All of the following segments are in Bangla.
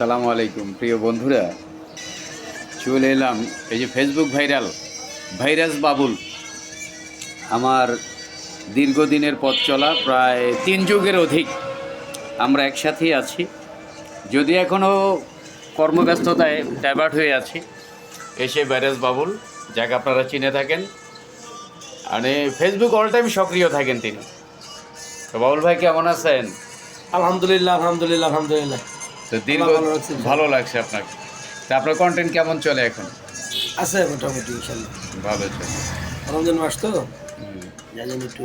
আসসালামু আলাইকুম প্রিয় বন্ধুরা, চলে এলাম এই যে ফেসবুক ভাইরাস বাবুল। আমার দীর্ঘদিনের পথ চলা, প্রায় 3 যুগের অধিক আমরা একসাথেই আছি। যদি এখনও কর্মব্যস্ততায় ডাইভার্ট হয়ে আছি, এসে ভাইরাস বাবুল যাকে আপনারা চিনে থাকেন, মানে ফেসবুক অল টাইম সক্রিয় থাকেন তিনি। তো বাবুল ভাই কেমন আছেন? আলহামদুলিল্লাহ আলহামদুলিল্লাহ আলহামদুলিল্লাহ। তো দীর্ঘ আল্লাহ ভালো রাখছে। ভালো লাগছে আপনাকে। তা আপনার কন্টেন্ট কেমন চলে এখন? আছে মোটামুটি ইনশাল্লাহ। ভালো চলে। রমজান মাস তো জানেন একটু।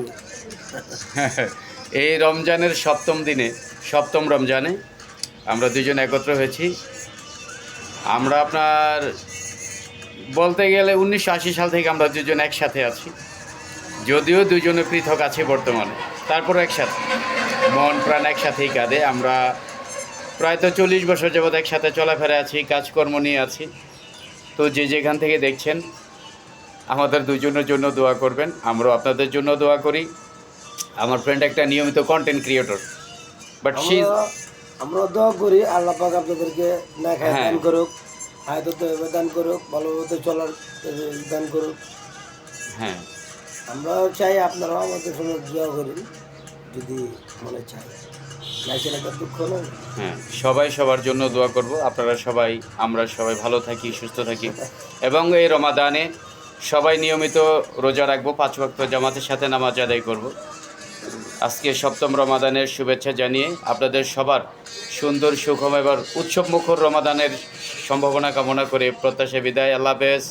এই রমজানের সপ্তম রমজানে আমরা দুজন একত্র হয়েছি। আমরা আপনার বলতে গেলে 1980 সাল থেকে আমরা দুজন একসাথে আছি, যদিও দুজনে পৃথক আছি বর্তমানে, তারপর একসাথে মন প্রাণ একসাথেই কাঁদে। আমরা প্রায় তো 40 বছর যাবৎ একসাথে চলাফেরা আছি, কাজকর্ম নিয়ে আছি। তো যে যেখান থেকে দেখছেন, আমাদের দুজনের জন্য দোয়া করবেন, আমরাও আপনাদের জন্য দোয়া করি। আমার ফ্রেন্ড একটা নিয়মিত কন্টেন্ট ক্রিয়েটর, বাট শি আমরা দোয়া করি আল্লাহ পাক আপনাদেরকে না খায় হ্যাঁ। দান করুক, আয়ত দান করুক, ভালোভাবে চলার দান করুক। হ্যাঁ, আমরা চাই আপনারাও আমাদের সঙ্গে দোয়া করেন যদি মনে চায়। লাইসের একটা দুঃখ নয়। হ্যাঁ, সবাই সবার জন্য দোয়া করব। আপনারা সবাই, আমরা সবাই ভালো থাকি, সুস্থ থাকি, এবং এই রমাদানে সবাই নিয়মিত রোজা রাখবো, 5 ওয়াক্ত জামাতের সাথে নামাজ আদায় করব। আজকে সপ্তম রমাদানের শুভেচ্ছা জানিয়ে আপনাদের সবার সুন্দর, সুখময় এবার উৎসবমুখর রমাদানের সম্ভাবনা কামনা করে প্রত্যাশা বিদায়। আল্লাহ হাফেজ।